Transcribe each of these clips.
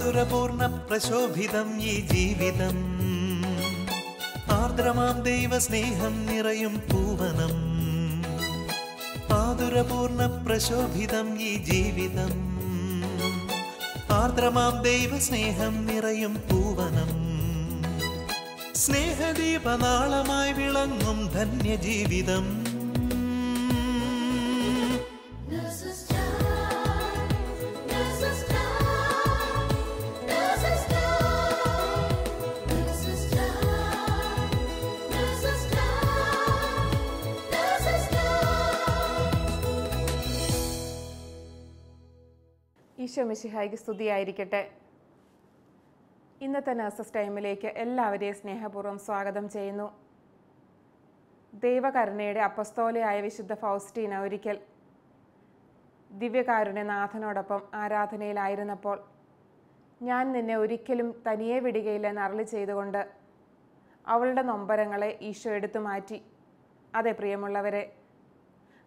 മാധുരപൂർണ്ണ പ്രശോഭിതം ഈ ജീവിതം, ആർദ്രമാം ദൈവ സ്നേഹം നിറയും പൂവനം. മാധുരപൂർണ്ണ പ്രശോഭിതം ഈ ജീവിതം, ആർദ്രമാം ദൈവ സ്നേഹം നിറയും പൂവനം. സ്നേഹദീപനാളമായി വിളങ്ങും ധന്യജീവിതം. ഈശോ മിശിഹായ്ക്ക് സ്തുതിയായിരിക്കട്ടെ. ഇന്നത്തെ നഴ്സസ് ടൈമിലേക്ക് എല്ലാവരെയും സ്നേഹപൂർവ്വം സ്വാഗതം ചെയ്യുന്നു. ദൈവകരുണയുടെ അപ്പസ്തോലയായ വിശുദ്ധ ഫൗസ്റ്റീന ഒരിക്കൽ ദിവ്യകാരുണ്യനാഥനോടൊപ്പം ആരാധനയിലായിരുന്നപ്പോൾ, ഞാൻ നിന്നെ ഒരിക്കലും തനിയെ വിടുകയില്ലെന്ന് അരുളി ചെയ്തുകൊണ്ട് അവളുടെ നൊമ്പരങ്ങളെ ഈശോ എടുത്തു മാറ്റി. അതെ പ്രിയമുള്ളവരെ,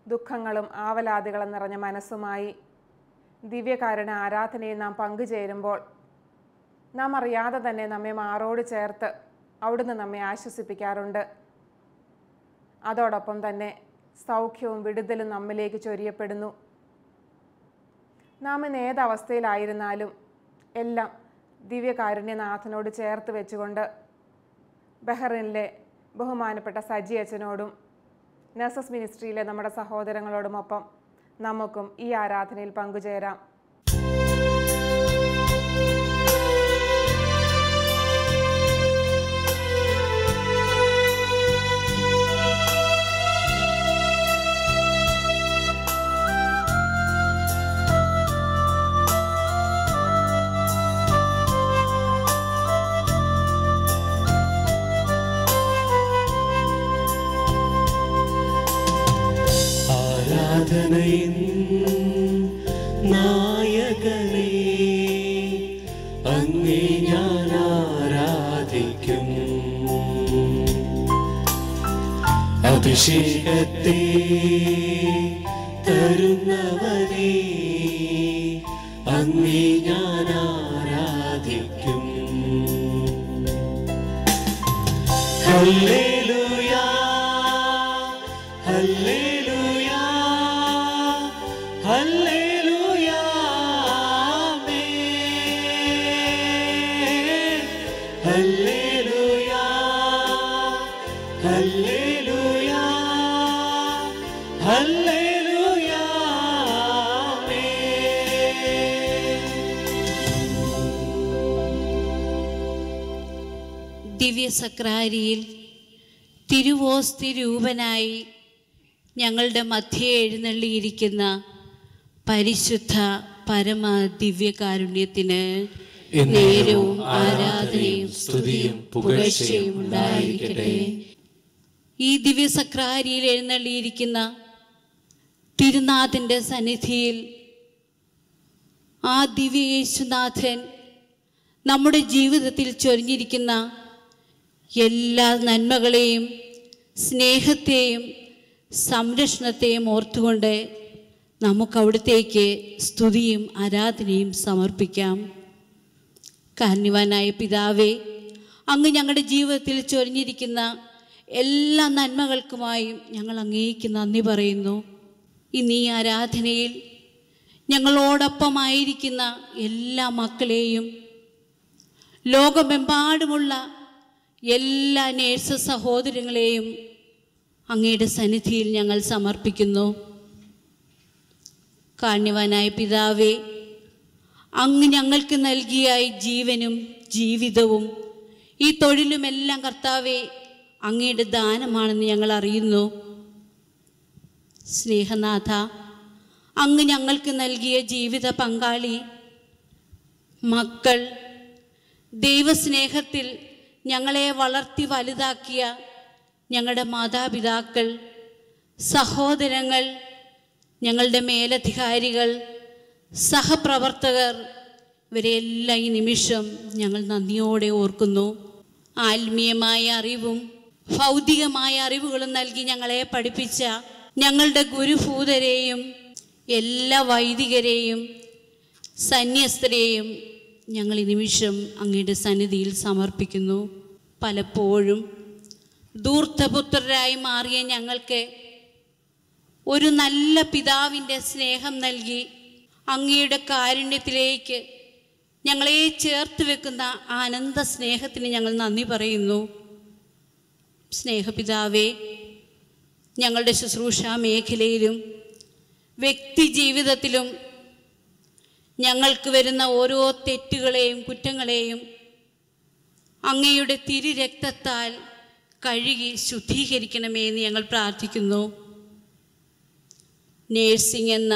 ദുഃഖങ്ങളും ആവലാതികളും നിറഞ്ഞ മനസ്സുമായി ദിവ്യകാരുണ്യ ആരാധനയിൽ നാം പങ്കുചേരുമ്പോൾ നാം അറിയാതെ തന്നെ നമ്മെ മാറോട് ചേർത്ത് അവിടുന്ന് നമ്മെ ആശ്വസിപ്പിക്കാറുണ്ട്. അതോടൊപ്പം തന്നെ സൗഖ്യവും വിടുതലും നമ്മിലേക്ക് ചൊരിയപ്പെടുന്നു. നാം ഇന്ന് ഏതവസ്ഥയിലായിരുന്നാലും എല്ലാം ദിവ്യകാരുണ്യനാഥനോട് ചേർത്ത് വെച്ചുകൊണ്ട് ബഹ്റിനിലെ ബഹുമാനപ്പെട്ട സജി അച്ഛനോടും നഴ്സസ് മിനിസ്ട്രിയിലെ നമ്മുടെ സഹോദരങ്ങളോടുമൊപ്പം നമുക്കും ഈ ആരാധനയിൽ പങ്കുചേരാം. ആരാധനയിൻ നായകനേ, അങ്ങേ ഞാൻ ആരാധിക്കും. അഭിഷേകത്തെ തരുന്നവനേ, അങ്ങേ ഞാൻ ആരാധിക്കും. ഹല്ലേലൂയ ഹല്ലേലൂയ ഹല്ലേലൂയ ഹല്ലേലൂയ ഹല്ലേലൂയ ഹല്ലേലൂയ. ദിവ്യസക്രാരിയിൽ തിരുവോസ്തി രൂപനായി ഞങ്ങളുടെ മധ്യേ എഴുന്നള്ളിയിരിക്കുന്ന പരിശുദ്ധ പരമ ദിവ്യകാരുണ്യത്തിന് നേരവും ആരാധനയും സ്തുതിയും പുകഴ്ചയും ഉണ്ടായിരിക്കട്ടെ. ഈ ദിവ്യസക്രാരിയിൽ എഴുന്നള്ളിയിരിക്കുന്ന തിരുനാഥൻ്റെ സന്നിധിയിൽ ആ ദിവ്യ യേശുനാഥൻ നമ്മുടെ ജീവിതത്തിൽ ചൊരിഞ്ഞിരിക്കുന്ന എല്ലാ നന്മകളെയും സ്നേഹത്തെയും സംരക്ഷണത്തെയും ഓർത്തുകൊണ്ട് നമുക്കവിടത്തേക്ക് സ്തുതിയും ആരാധനയും സമർപ്പിക്കാം. കാരുണ്യവാനായ പിതാവേ, അങ്ങ് ഞങ്ങളുടെ ജീവിതത്തിൽ ചൊരിഞ്ഞിരിക്കുന്ന എല്ലാ നന്മകൾക്കുമായും ഞങ്ങൾ അങ്ങേക്ക് നന്ദി പറയുന്നു. ഇന്ന് ഈ ആരാധനയിൽ ഞങ്ങളോടൊപ്പമായിരിക്കുന്ന എല്ലാ മക്കളെയും ലോകമെമ്പാടുമുള്ള എല്ലാ നേഴ്സ് സഹോദരങ്ങളെയും അങ്ങയുടെ സന്നിധിയിൽ ഞങ്ങൾ സമർപ്പിക്കുന്നു. കാരുണ്യവാനായ പിതാവേ, അങ്ങ് ഞങ്ങൾക്ക് നൽകിയ ഈ ജീവനും ജീവിതവും ഈ തൊഴിലുമെല്ലാം കർത്താവേ അങ്ങയുടെ ദാനമാണെന്ന് ഞങ്ങൾ അറിയുന്നു. സ്നേഹനാഥ, അങ്ങ് ഞങ്ങൾക്ക് നൽകിയ ജീവിത പങ്കാളി, മക്കൾ, ദൈവസ്നേഹത്തിൽ ഞങ്ങളെ വളർത്തി വലുതാക്കിയ ഞങ്ങളുടെ മാതാപിതാക്കൾ, സഹോദരങ്ങൾ, ഞങ്ങളുടെ മേലധികാരികൾ, സഹപ്രവർത്തകർ, ഇവരെല്ലാം ഈ നിമിഷം ഞങ്ങൾ നന്ദിയോടെ ഓർക്കുന്നു. ആത്മീയമായ അറിവും ഭൗതികമായ അറിവുകളും നൽകി ഞങ്ങളെ പഠിപ്പിച്ച ഞങ്ങളുടെ ഗുരുഭൂതരെയും എല്ലാ വൈദികരെയും സന്യസ്തരെയും ഞങ്ങൾ ഈ നിമിഷം അങ്ങയുടെ സന്നിധിയിൽ സമർപ്പിക്കുന്നു. പലപ്പോഴും ധൂർത്തപുത്രരായി മാറിയ ഞങ്ങൾക്ക് ഒരു നല്ല പിതാവിൻ്റെ സ്നേഹം നൽകി അങ്ങയുടെ കാരുണ്യത്തിലേക്ക് ഞങ്ങളെ ചേർത്ത് വെക്കുന്ന ആനന്ദ സ്നേഹത്തിന് ഞങ്ങൾ നന്ദി പറയുന്നു. സ്നേഹപിതാവേ, ഞങ്ങളുടെ ശുശ്രൂഷാ മേഖലയിലും വ്യക്തി ജീവിതത്തിലും ഞങ്ങൾക്ക് വരുന്ന ഓരോ തെറ്റുകളെയും കുറ്റങ്ങളെയും അങ്ങയുടെ തിരുരക്തത്താൽ കഴുകി ശുദ്ധീകരിക്കണമേ എന്ന് ഞങ്ങൾ പ്രാർത്ഥിക്കുന്നു. നേഴ്സിംഗ് എന്ന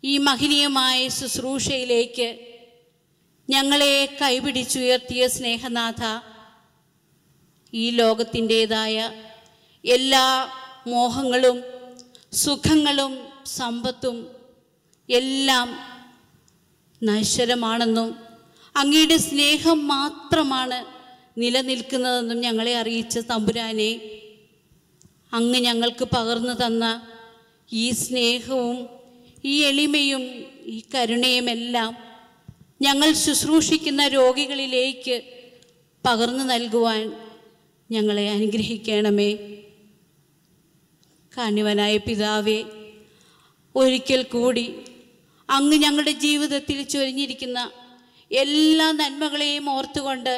ഈ മഹനീയമായ ശുശ്രൂഷയിലേക്ക് ഞങ്ങളെ കൈപിടിച്ചുയർത്തിയ സ്നേഹനാഥ, ഈ ലോകത്തിൻ്റേതായ എല്ലാ മോഹങ്ങളും സുഖങ്ങളും സമ്പത്തും എല്ലാം നശ്വരമാണെന്നും അങ്ങയുടെ സ്നേഹം മാത്രമാണ് നിലനിൽക്കുന്നതെന്നും ഞങ്ങളെ അറിയിച്ച തമ്പുരാനെ, അങ്ങ് ഞങ്ങൾക്ക് പകർന്നു തന്ന ഈ സ്നേഹവും ഈ എളിമയും ഈ കരുണയുമെല്ലാം ഞങ്ങൾ ശുശ്രൂഷിക്കുന്ന രോഗികളിലേക്ക് പകർന്നു നൽകുവാൻ ഞങ്ങളെ അനുഗ്രഹിക്കണമേ. കാരുണ്യവാനായ പിതാവേ, ഒരിക്കൽ കൂടി അങ്ങ് ഞങ്ങളുടെ ജീവിതത്തിൽ ചൊരിഞ്ഞിരിക്കുന്ന എല്ലാ നന്മകളെയും ഓർത്തുകൊണ്ട്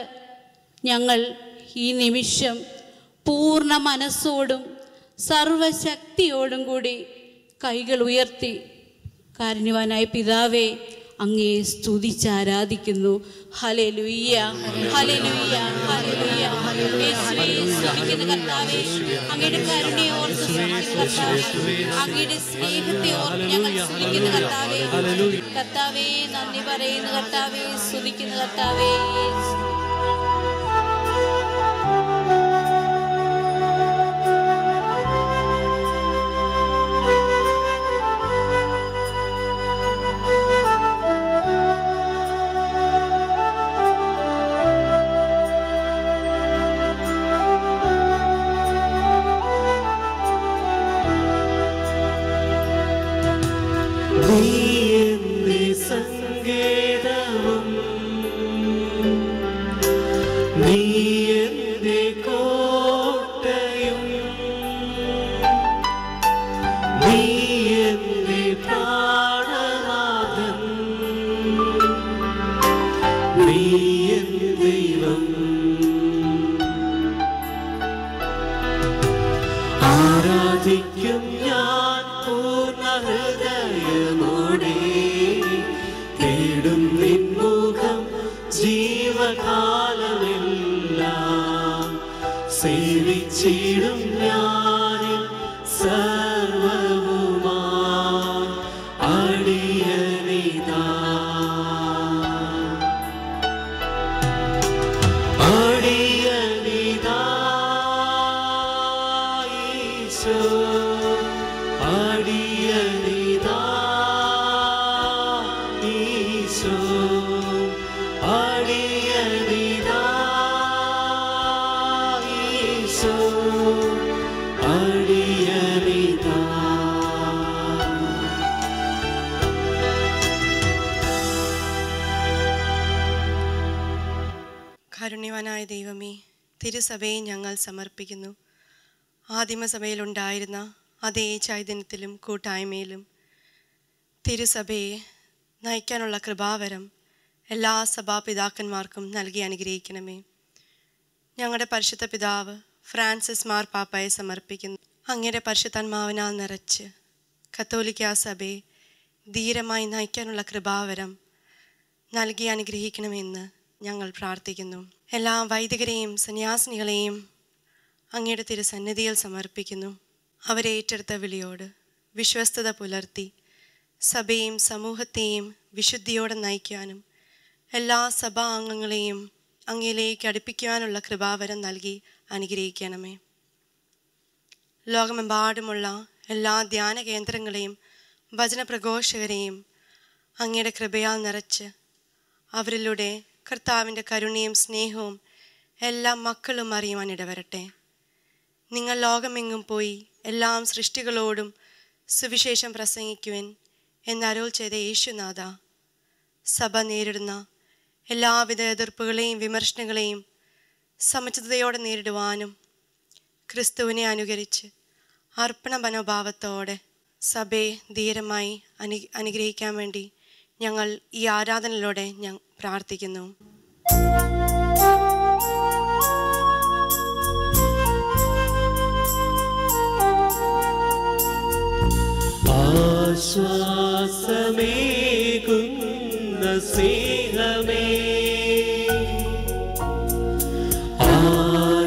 ഞങ്ങൾ ഈ നിമിഷം പൂർണ്ണ മനസ്സോടും സർവശക്തിയോടും കൂടി കൈകൾ ഉയർത്തി കാരുണ്യവാനായ പിതാവേ അങ്ങയെ സ്തുതിച്ചാരാധിക്കുന്നു. ഹല്ലേലൂയ, ഹല്ലേലൂയ, ഹല്ലേലൂയ. യേശുവേ, സ്തുതിക്കുന്ന കർത്താവേ, അങ്ങയുടെ കരുണയെ ഓർത്ത് സ്തുതിക്കുന്ന കർത്താവേ, അങ്ങയുടെ സ്നേഹത്തെ ഓർത്ത് ഞങ്ങൾ സ്തുതിക്കുന്ന കർത്താവേ, കർത്താവേ നന്ദി പറയുന്ന കർത്താവേ, സ്തുതിക്കുന്ന കർത്താവേ. ആരാധിക്കും ഞാൻ പൂർണ്ണ ഹൃദയമോടെ, തേടും നിൻമുഖം ജീവകാലമെല്ലാം, സേവിച്ചിടും ഞാനിൽ സർവവുമായി അടിയനിതാ. അടിയനിതാ ഈശോ, അടിയനിതാ ഈശോ, അടിയനിതാ ഈശോ, അടിയനിതാ. കാരുണ്യവാനായ ദൈവമേ, തിരുസഭയെ ഞങ്ങൾ സമർപ്പിക്കുന്നു. ആദിമസഭയിലുണ്ടായിരുന്ന അതേ ചൈതന്യത്തിലും കൂട്ടായ്മയിലും തിരുസഭയെ നയിക്കാനുള്ള കൃപാവരം എല്ലാ സഭാപിതാക്കന്മാർക്കും നൽകി അനുഗ്രഹിക്കണമേ. ഞങ്ങളുടെ പരിശുദ്ധ പിതാവ് ഫ്രാൻസിസ് മാർപ്പാപ്പയെ സമർപ്പിക്കുന്നു. അങ്ങയുടെ പരിശുദ്ധാത്മാവിനാൽ നിറച്ച് കത്തോലിക്കാ സഭയെ ധീരമായി നയിക്കാനുള്ള കൃപാവരം നൽകി അനുഗ്രഹിക്കണമെന്ന് ഞങ്ങൾ പ്രാർത്ഥിക്കുന്നു. എല്ലാ വൈദികരെയും സന്യാസിനികളെയും അങ്ങയുടെ തിരുസന്നിധിയിൽ സമർപ്പിക്കുന്നു. അവരെ ഏറ്റെടുത്ത വിളിയോട് വിശ്വസ്തത പുലർത്തി സഭയെയും സമൂഹത്തെയും വിശുദ്ധിയോടെ നയിക്കാനും എല്ലാ സഭാ അംഗങ്ങളെയും അങ്ങയിലേക്ക് അടുപ്പിക്കുവാനുള്ള കൃപാവരം നൽകി അനുഗ്രഹിക്കണമേ. ലോകമെമ്പാടുമുള്ള എല്ലാ ധ്യാന കേന്ദ്രങ്ങളെയും വചനപ്രഘോഷകരെയും അങ്ങയുടെ കൃപയാൽ നിറച്ച് അവരിലൂടെ കർത്താവിൻ്റെ കരുണയും സ്നേഹവും എല്ലാ മക്കളും അറിയുവാൻ ഇടവരട്ടെ. നിങ്ങൾ ലോകമെങ്ങും പോയി എല്ലാ സൃഷ്ടികളോടും സുവിശേഷം പ്രസംഗിക്കുവാൻ എന്നരുൾ ചെയ്ത യേശുനാഥ, സഭ നേരിടുന്ന എല്ലാവിധ എതിർപ്പുകളെയും വിമർശനങ്ങളെയും സമചിത്തതയോടെ നേരിടുവാനും ക്രിസ്തുവിനെ അനുകരിച്ച് അർപ്പണ മനോഭാവത്തോടെ സഭയെ ധീരമായി അനുഗ്രഹിക്കാൻ വേണ്ടി ഞങ്ങൾ ഈ ആരാധനയിലൂടെ പ്രാർത്ഥിക്കുന്നു. ആശ്വാസമേകുന്ന സ്നേഹമേ, ആനന്ദമേകുന്ന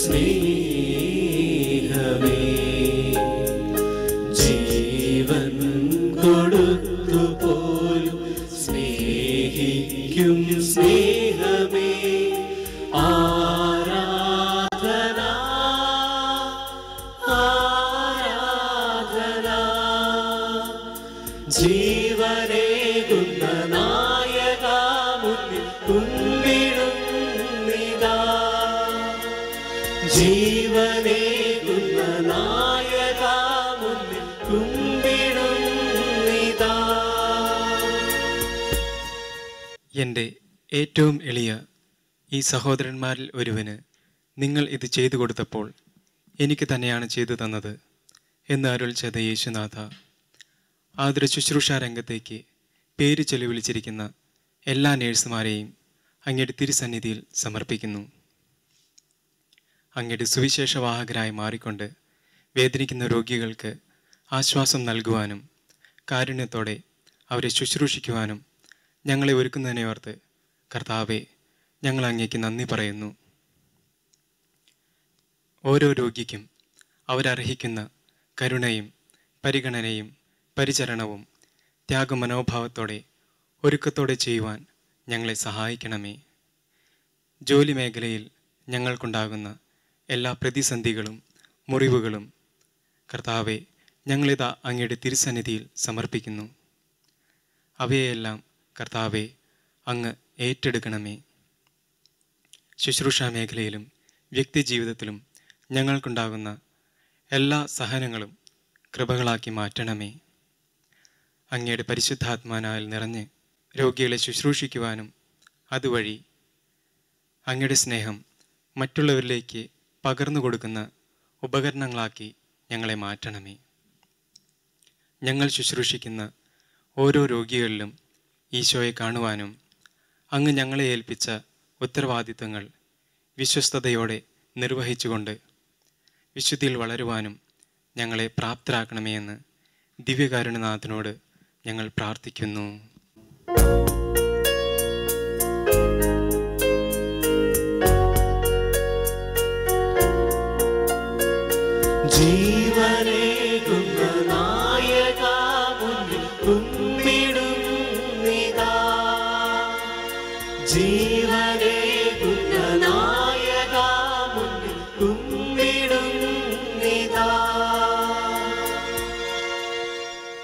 സ്നേഹമേ, ജീവൻ കൊടുത്തുപോലും സ്നേഹിക്കും സ്നേഹമേ, ആരാധന ആരാധന, ജീവനേകുന്ന നായക മുന്നിൽ കുമ്പിടുന്നിതാ, ജീവനേകുന്ന നായക മുന്നിൽ കുമ്പിടുന്നിതാ. എൻ്റെ ഏറ്റവും എളിയ ഈ സഹോദരന്മാരിൽ ഒരുവന് നിങ്ങൾ ഇത് ചെയ്തു കൊടുത്തപ്പോൾ എനിക്ക് തന്നെയാണ് ചെയ്തു തന്നത് എന്ന് അരുൾ ചെയ്ത യേശുനാഥ, ആതുര ശുശ്രൂഷാ രംഗത്തേക്ക് പേര് ചെലവിളിച്ചിരിക്കുന്ന എല്ലാ നേഴ്സുമാരെയും അങ്ങയുടെ തിരുസന്നിധിയിൽ സമർപ്പിക്കുന്നു. അങ്ങയുടെ സുവിശേഷവാഹകരായി മാറിക്കൊണ്ട് വേദനിക്കുന്ന രോഗികൾക്ക് ആശ്വാസം നൽകുവാനും കാരുണ്യത്തോടെ അവരെ ശുശ്രൂഷിക്കുവാനും ഞങ്ങളെ ഒരുക്കുന്നതിനെ ഓർത്ത് കർത്താവെ, ഞങ്ങൾ അങ്ങേക്ക് നന്ദി പറയുന്നു. ഓരോ രോഗിക്കും അവരർഹിക്കുന്ന കരുണയും പരിഗണനയും പരിചരണവും ത്യാഗമനോഭാവത്തോടെ ഒരുക്കത്തോടെ ചെയ്യുവാൻ ഞങ്ങളെ സഹായിക്കണമേ. ജോലി മേഖലയിൽ ഞങ്ങൾക്കുണ്ടാകുന്ന എല്ലാ പ്രതിസന്ധികളും മുറിവുകളും കർത്താവെ, ഞങ്ങളിതാ അങ്ങയുടെ തിരുസന്നിധിയിൽ സമർപ്പിക്കുന്നു. അവയെല്ലാം കർത്താവെ, അങ്ങ് ഏറ്റെടുക്കണമേ. ശുശ്രൂഷാ മേഖലയിലും വ്യക്തിജീവിതത്തിലും ഞങ്ങൾക്കുണ്ടാകുന്ന എല്ലാ സഹനങ്ങളും കൃപകളാക്കി മാറ്റണമേ. അങ്ങയുടെ പരിശുദ്ധാത്മാനാൽ നിറഞ്ഞ് രോഗികളെ ശുശ്രൂഷിക്കുവാനും അതുവഴി അങ്ങയുടെ സ്നേഹം മറ്റുള്ളവരിലേക്ക് പകർന്നു കൊടുക്കുന്ന ഉപകരണങ്ങളാക്കി ഞങ്ങളെ മാറ്റണമേ. ഞങ്ങൾ ശുശ്രൂഷിക്കുന്ന ഓരോ രോഗികളിലും ഈശോയെ കാണുവാനും അങ്ങ് ഞങ്ങളെ ഏൽപ്പിച്ച ഉത്തരവാദിത്തങ്ങൾ വിശ്വസ്തയോടെ നിർവഹിച്ചുകൊണ്ട് വിശുദ്ധിയിൽ വളരുവാനും ഞങ്ങളെ പ്രാപ്തരാക്കണമേ എന്ന് ദിവ്യകാരുണ്യനാഥനോട് ഞങ്ങൾ പ്രാർത്ഥിക്കുന്നു. ജീവനേകുന്ന നായക മുന്നിൽ കുമ്പിടുന്നിതാ, ജീവനേകുന്ന നായക മുന്നിൽ കുമ്പിടുന്നിതാ.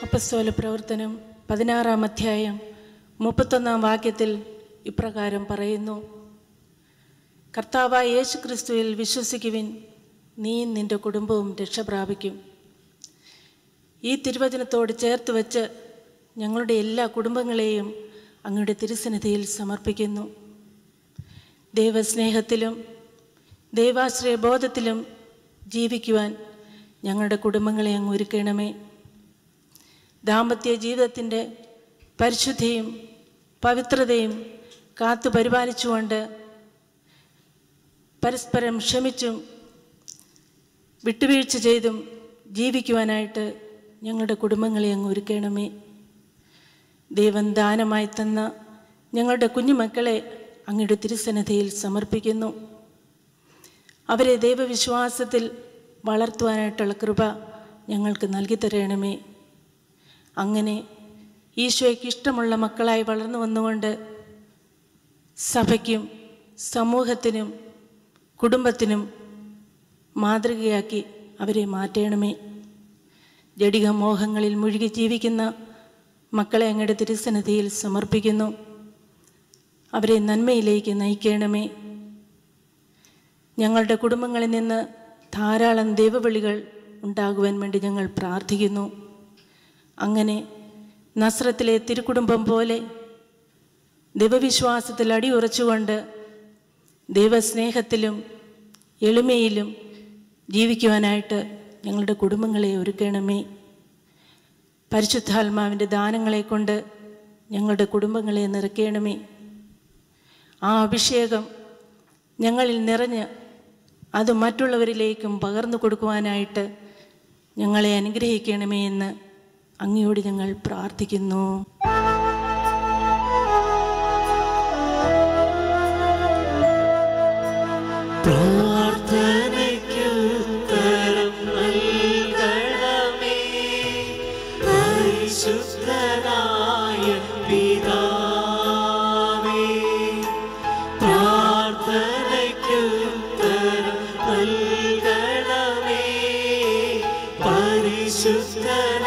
അപ്പസ്തോല പ്രവർത്തനം 16-ാം അധ്യായം 31-ാം വാക്യത്തിൽ ഇപ്രകാരം പറയുന്നു: കർത്താവായ യേശു ക്രിസ്തുവിൽ വിശ്വസിക്കുവിൻ, നീയും നിൻ്റെ കുടുംബവും രക്ഷ പ്രാപിക്കും. ഈ തിരുവചനത്തോട് ചേർത്ത് വച്ച് ഞങ്ങളുടെ എല്ലാ കുടുംബങ്ങളെയും അങ്ങയുടെ തിരുസന്നിധിയിൽ സമർപ്പിക്കുന്നു. ദൈവസ്നേഹത്തിലും ദൈവാശ്രയബോധത്തിലും ജീവിക്കുവാൻ ഞങ്ങളുടെ കുടുംബങ്ങളെ അങ്ങ് ഒരുക്കണമേ. ദാമ്പത്യ ജീവിതത്തിൻ്റെ പരിശുദ്ധിയും പവിത്രതയും കാത്തു പരിപാലിച്ചുകൊണ്ട് പരസ്പരം ക്ഷമിച്ചും വിട്ടുവീഴ്ച ചെയ്തും ജീവിക്കുവാനായിട്ട് ഞങ്ങളുടെ കുടുംബങ്ങളെ അങ്ങ് ഒരുക്കണമേ. ദൈവം ദാനമായി തന്ന ഞങ്ങളുടെ കുഞ്ഞുമക്കളെ അങ്ങയുടെ തിരുസന്നിധിയിൽ സമർപ്പിക്കുന്നു. അവരെ ദൈവവിശ്വാസത്തിൽ വളർത്തുവാനായിട്ടുള്ള കൃപ ഞങ്ങൾക്ക് നൽകി തരണമേ. അങ്ങനെ ഈശോയ്ക്ക് ഇഷ്ടമുള്ള മക്കളായി വളർന്നു വന്നുകൊണ്ട് സഭയ്ക്കും സമൂഹത്തിനും കുടുംബത്തിനും മാതൃകയാക്കി അവരെ മാറ്റണമേ. ജഡിക മോഹങ്ങളിൽ മുഴുകി ജീവിക്കുന്ന മക്കളെ അങ്ങയുടെ തിരുസന്നിധിയിൽ സമർപ്പിക്കുന്നു. അവരെ നന്മയിലേക്ക് നയിക്കണമേ. ഞങ്ങളുടെ കുടുംബങ്ങളിൽ നിന്ന് ധാരാളം ദൈവവിളികൾ ഉണ്ടാകുവാൻ വേണ്ടി ഞങ്ങൾ പ്രാർത്ഥിക്കുന്നു. അങ്ങനെ നസ്രത്തിലെ തിരുക്കുടുംബം പോലെ ദൈവവിശ്വാസത്തിൽ അടിയുറച്ചുകൊണ്ട് ദൈവസ്നേഹത്തിലും എളിമയിലും ജീവിക്കുവാനായിട്ട് ഞങ്ങളുടെ കുടുംബങ്ങളെ ഒരുക്കണമേ. പരിശുദ്ധാത്മാവിൻ്റെ ദാനങ്ങളെ കൊണ്ട് ഞങ്ങളുടെ കുടുംബങ്ങളെ നിറയ്ക്കണമേ. ആ അഭിഷേകം ഞങ്ങളിൽ നിറഞ്ഞ് അത് മറ്റുള്ളവരിലേക്കും പകർന്നു കൊടുക്കുവാനായിട്ട് ഞങ്ങളെ അനുഗ്രഹിക്കണമേ എന്ന് അങ്ങയോട് ഞങ്ങൾ പ്രാർത്ഥിക്കുന്നു. പ്രാർത്ഥനയ്ക്കുത്തരം നൽകണമേ പരിശുദ്ധനായ പിതാവേ. പ്രാർത്ഥനയ്ക്കുത്തരം നൽകണമേ പരിശുദ്ധനായ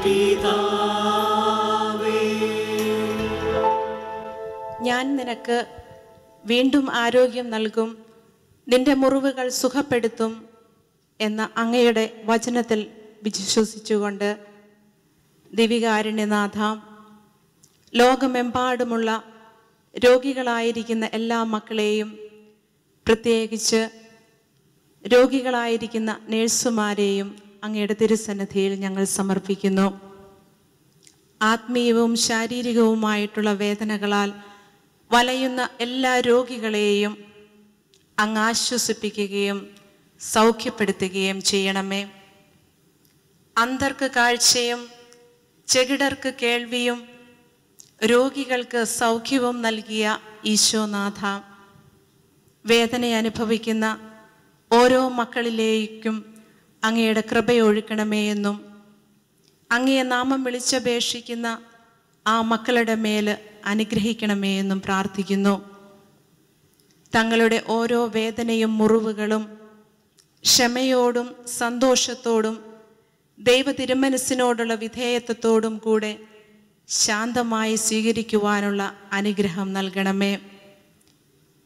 പിതാവേ. ഞാൻ നിനക്ക് വീണ്ടും ആരോഗ്യം നൽകും, നിന്റെ മുറിവുകൾ സുഖപ്പെടുത്തും എന്ന അങ്ങയുടെ വചനത്തിൽ വിശ്വസിച്ചുകൊണ്ട് ദിവികാരുണ്യനാഥ, ലോകമെമ്പാടുമുള്ള രോഗികളായിരിക്കുന്ന എല്ലാ മക്കളെയും, പ്രത്യേകിച്ച് രോഗികളായിരിക്കുന്ന നേഴ്സുമാരെയും അങ്ങയുടെ തിരുസന്നിധിയിൽ ഞങ്ങൾ സമർപ്പിക്കുന്നു. ആത്മീയവും ശാരീരികവുമായിട്ടുള്ള വേദനകളാൽ വലയുന്ന എല്ലാ രോഗികളെയും അങ്ങ് ആശ്വസിപ്പിക്കുകയും സൗഖ്യപ്പെടുത്തുകയും ചെയ്യണമേ. അന്ധർക്ക് കാഴ്ചയും ചെകിടർക്ക് കേൾവിയും രോഗികൾക്ക് സൗഖ്യവും നൽകിയ ഈശോനാഥ, വേദന അനുഭവിക്കുന്ന ഓരോ മക്കളിലേക്കും അങ്ങയുടെ കൃപയൊഴുക്കണമേ എന്നും അങ്ങയെ നാമം വിളിച്ചപേക്ഷിക്കുന്ന ആ മക്കളുടെ മേൽ അനുഗ്രഹിക്കണമേ എന്നും പ്രാർത്ഥിക്കുന്നു. തങ്ങളുടെ ഓരോ വേദനയും മുറിവുകളും ക്ഷമയോടും സന്തോഷത്തോടും ദൈവ തിരുമനസ്സിനോടുള്ള വിധേയത്വത്തോടും കൂടെ ശാന്തമായി സ്വീകരിക്കുവാനുള്ള അനുഗ്രഹം നൽകണമേ.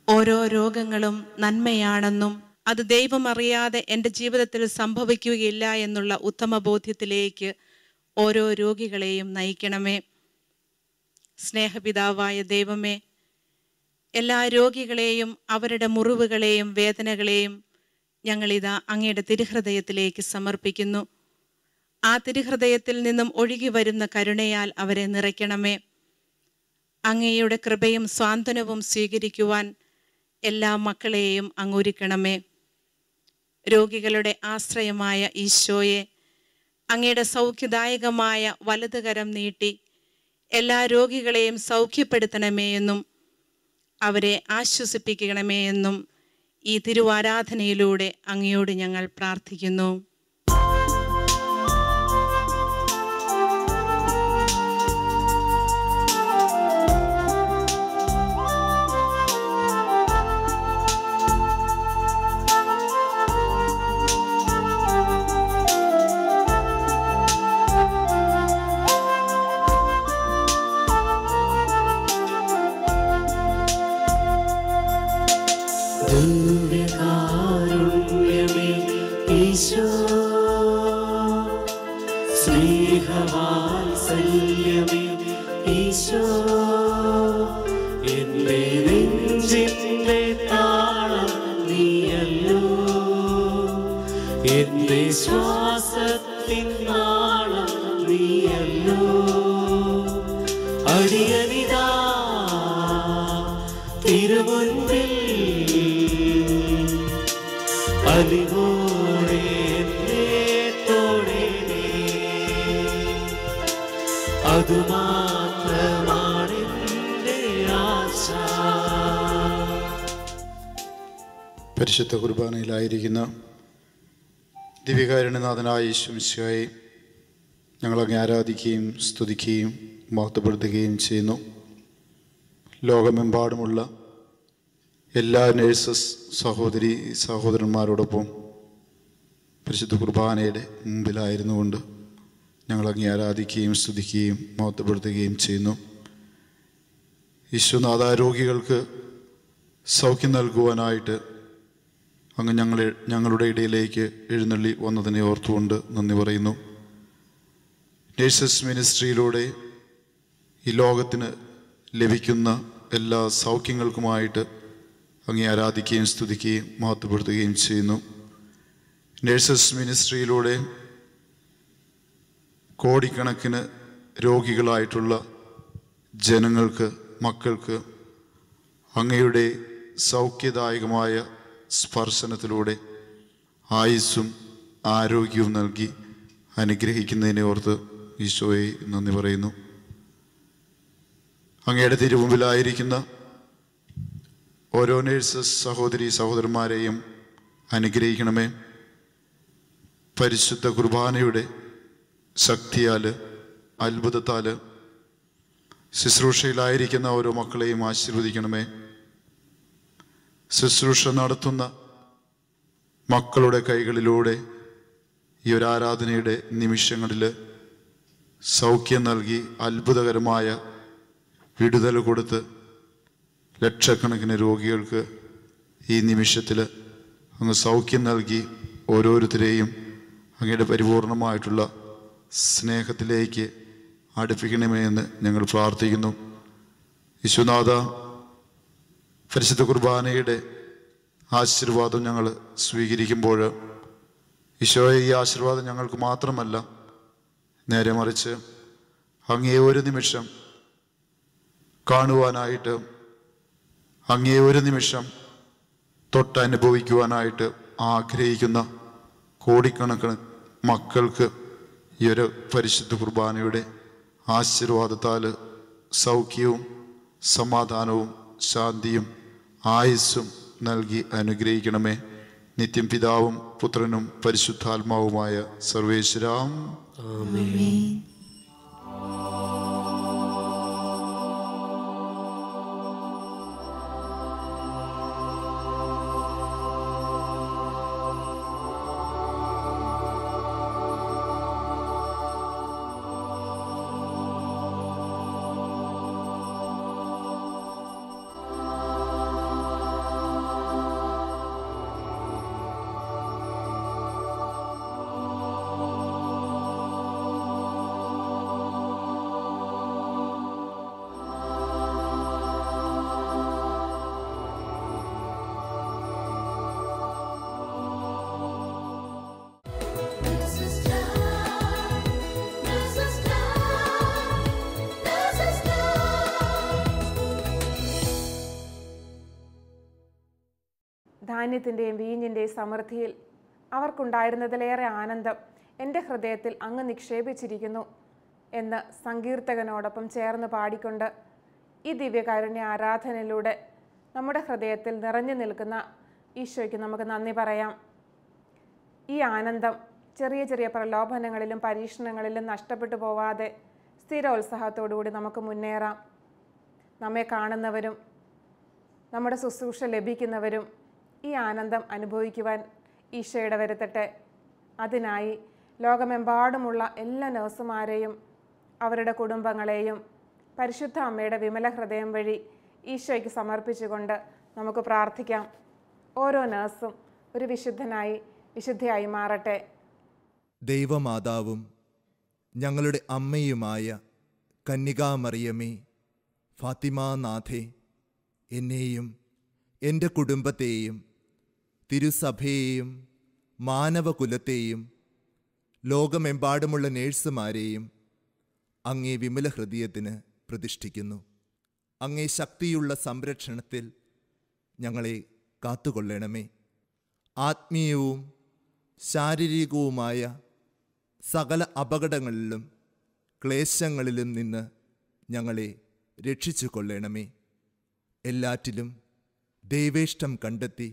ഓരോ രോഗങ്ങളും നന്മയാണെന്നും അത് ദൈവം അറിയാതെ എൻ്റെ ജീവിതത്തിൽ സംഭവിക്കുകയില്ല എന്നുള്ള ഉത്തമ ബോധ്യത്തിലേക്ക് ഓരോ രോഗികളെയും നയിക്കണമേ. സ്നേഹപിതാവായ ദൈവമേ, എല്ലാ രോഗികളെയും അവരുടെ മുറിവുകളെയും വേദനകളെയും ഞങ്ങളിതാ അങ്ങയുടെ തിരുഹൃദയത്തിലേക്ക് സമർപ്പിക്കുന്നു. ആ തിരുഹൃദയത്തിൽ നിന്നും ഒഴുകി വരുന്ന കരുണയാൽ അവരെ നിറയ്ക്കണമേ. അങ്ങയുടെ കൃപയും സ്വാന്തനവും സ്വീകരിക്കുവാൻ എല്ലാ മക്കളെയും അങ്ങൊരുക്കണമേ. രോഗികളുടെ ആശ്രയമായ ഈശോയെ, അങ്ങയുടെ സൗഖ്യദായകമായ വലതുകരം നീട്ടി എല്ലാ രോഗികളെയും സൗഖ്യപ്പെടുത്തണമേ എന്നും അവരെ ആശ്വസിപ്പിക്കണമേ എന്നും ഈ തിരുവാരാധനയിലൂടെ അങ്ങയോട് ഞങ്ങൾ പ്രാർത്ഥിക്കുന്നു. ദിവ്യകാരുണ്യമേ ഈശോ, സ്നേഹവാത്സല്യമേ ഈശോ, എന്റെ നെഞ്ചിന്റെ താളം നീയല്ലോ, എന്റെ ശ്വാസത്തിൻ നാളം നീയല്ലോ. അടിയനിതാ തിരുമുൻപിൽ അലിവോടെ അതുമാത്രമാണ് എൻ്റെ ആശ. പരിശുദ്ധ കുർബാനയിലായിരിക്കുന്ന ദിവ്യകാരുണ്യനാഥനായ യേശു മിശിഹായെ ഞങ്ങളങ്ങ് ആരാധിക്കുകയും സ്തുതിക്കുകയും മഹത്വപ്പെടുത്തുകയും ചെയ്യുന്നു. ലോകമെമ്പാടുമുള്ള എല്ലാ നേഴ്സസ് സഹോദരി സഹോദരന്മാരോടൊപ്പം പരിശുദ്ധ കുർബാനയുടെ മുമ്പിലായിരുന്നുകൊണ്ട് ഞങ്ങളങ്ങ് ആരാധിക്കുകയും സ്തുതിക്കുകയും മഹത്വപ്പെടുത്തുകയും ചെയ്യുന്നു. ഈശോനാഥ, രോഗികൾക്ക് സൗഖ്യം നൽകുവാനായിട്ട് അങ്ങ് ഞങ്ങളുടെ ഇടയിലേക്ക് എഴുന്നള്ളി വന്നതിനെ ഓർത്തുകൊണ്ട് നന്ദി പറയുന്നു. നേഴ്സസ് മിനിസ്ട്രിയിലൂടെ ഈ ലോകത്തിന് ലഭിക്കുന്ന എല്ലാ സൗഖ്യങ്ങൾക്കുമായിട്ട് അങ്ങേ ആരാധിക്കുകയും സ്തുതിക്കുകയും മഹത്വപ്പെടുത്തുകയും ചെയ്യുന്നു. നേഴ്സസ് മിനിസ്ട്രിയിലൂടെ കോടിക്കണക്കിന് രോഗികളായിട്ടുള്ള ജനങ്ങൾക്ക്, മക്കൾക്ക് അങ്ങയുടെ സൗഖ്യദായകമായ സ്പർശനത്തിലൂടെ ആയുസ്സും ആരോഗ്യവും നൽകി അനുഗ്രഹിക്കുന്നതിനെ ഓർത്ത് ഈശോയെ നന്ദി പറയുന്നു. അങ്ങയുടെ തിരുമുമ്പിലായിരിക്കുന്ന ഓരോ നേഴ്സസ് സഹോദരി സഹോദരന്മാരെയും അനുഗ്രഹിക്കണമേ. പരിശുദ്ധ കുർബാനയുടെ ശക്തിയാൽ, അത്ഭുതത്താൽ ശുശ്രൂഷയിലായിരിക്കുന്ന ഓരോ മക്കളെയും ആശീർവദിക്കണമേ. ശുശ്രൂഷ നടത്തുന്ന മക്കളുടെ കൈകളിലൂടെ ഈ ഒരു ആരാധനയുടെ നിമിഷങ്ങളിൽ സൗഖ്യം നൽകി അത്ഭുതകരമായ വിടുതൽ കൊടുത്ത് ലക്ഷക്കണക്കിന് രോഗികൾക്ക് ഈ നിമിഷത്തിൽ അങ്ങ് സൗഖ്യം നൽകി ഓരോരുത്തരെയും അങ്ങയുടെ പരിപൂർണമായിട്ടുള്ള സ്നേഹത്തിലേക്ക് അടുപ്പിക്കണമേ എന്ന് ഞങ്ങൾ പ്രാർത്ഥിക്കുന്നു. യേശുനാഥ, പരിശുദ്ധ കുർബാനയുടെ ആശീർവാദം ഞങ്ങൾ സ്വീകരിക്കുമ്പോൾ ഈശോയെ, ഈ ആശീർവാദം ഞങ്ങൾക്ക് മാത്രമല്ല, നേരെ മറിച്ച് അങ്ങേ ഒരു നിമിഷം കാണുവാനായിട്ട്, അങ്ങേ ഒരു നിമിഷം തൊട്ടനുഭവിക്കുവാനായിട്ട് ആഗ്രഹിക്കുന്ന കോടിക്കണക്കിന് മക്കൾക്ക് ഈ ഒരു പരിശുദ്ധ കുർബാനയുടെ ആശീർവാദത്താൽ സൗഖ്യവും സമാധാനവും ശാന്തിയും ആയുസ്സും നൽകി അനുഗ്രഹിക്കണമേ. നിത്യം പിതാവും പുത്രനും പരിശുദ്ധാത്മാവുമായ സർവേശ്വരാം. ധാന്യത്തിൻ്റെയും വീഞ്ഞിൻ്റെയും സമൃദ്ധിയിൽ അവർക്കുണ്ടായിരുന്നതിലേറെ ആനന്ദം എൻ്റെ ഹൃദയത്തിൽ അങ്ങ് നിക്ഷേപിച്ചിരിക്കുന്നു എന്ന് സങ്കീർത്തകനോടൊപ്പം ചേർന്ന് പാടിക്കൊണ്ട് ഈ ദിവ്യകാരുണ്യ ആരാധനയിലൂടെ നമ്മുടെ ഹൃദയത്തിൽ നിറഞ്ഞു നിൽക്കുന്ന ഈശോയ്ക്ക് നമുക്ക് നന്ദി പറയാം. ഈ ആനന്ദം ചെറിയ ചെറിയ പ്രലോഭനങ്ങളിലും പരീക്ഷണങ്ങളിലും നഷ്ടപ്പെട്ടു പോവാതെ സ്ഥിരോത്സാഹത്തോടുകൂടി നമുക്ക് മുന്നേറാം. നമ്മെ കാണുന്നവരും നമ്മുടെ ശുശ്രൂഷ ലഭിക്കുന്നവരും ഈ ആനന്ദം അനുഭവിക്കുവാൻ ഈശോയുടെ വരുത്തട്ടെ. അതിനായി ലോകമെമ്പാടുമുള്ള എല്ലാ നഴ്സുമാരെയും അവരുടെ കുടുംബങ്ങളെയും പരിശുദ്ധ അമ്മയുടെ വിമല ഹൃദയം വഴി ഈശോയ്ക്ക് സമർപ്പിച്ചുകൊണ്ട് നമുക്ക് പ്രാർത്ഥിക്കാം. ഓരോ നഴ്സും ഒരു വിശുദ്ധയായി മാറട്ടെ. ദൈവമാതാവും ഞങ്ങളുടെ അമ്മയുമായ കന്യകാമറിയമേ, ഫാത്തിമാനാഥേ, എന്നെയും എൻ്റെ കുടുംബത്തെയും തിരുസഭയെയും മാനവകുലത്തെയും ലോകമെമ്പാടുമുള്ള നേഴ്സുമാരെയും അങ്ങേ വിമല ഹൃദയത്തിന് പ്രതിഷ്ഠിക്കുന്നു. അങ്ങേ ശക്തിയുള്ള സംരക്ഷണത്തിൽ ഞങ്ങളെ കാത്തുകൊള്ളണമേ. ആത്മീയവും ശാരീരികവുമായ സകല അപകടങ്ങളിലും ക്ലേശങ്ങളിലും നിന്ന് ഞങ്ങളെ രക്ഷിച്ചു കൊള്ളണമേ. എല്ലാറ്റിലും ദൈവേഷ്ടം കണ്ടെത്തി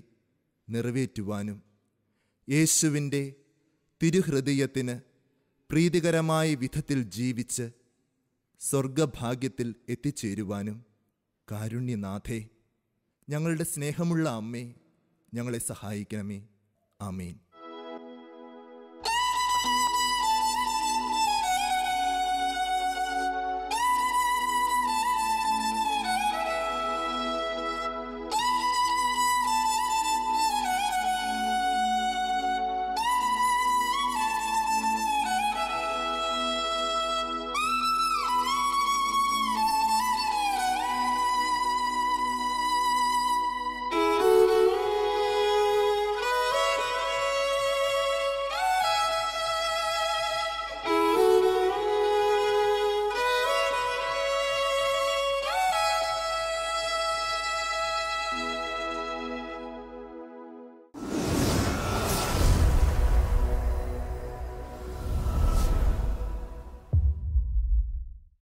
നിറവേറ്റുവാനും യേശുവിൻ്റെ തിരുഹൃദയത്തിന് പ്രീതികരമായ വിധത്തിൽ ജീവിച്ച് സ്വർഗഭാഗ്യത്തിൽ എത്തിച്ചേരുവാനും കാരുണ്യനാഥേ, ഞങ്ങളുടെ സ്നേഹമുള്ള അമ്മേ, ഞങ്ങളെ സഹായിക്കണമേ. ആമേൻ.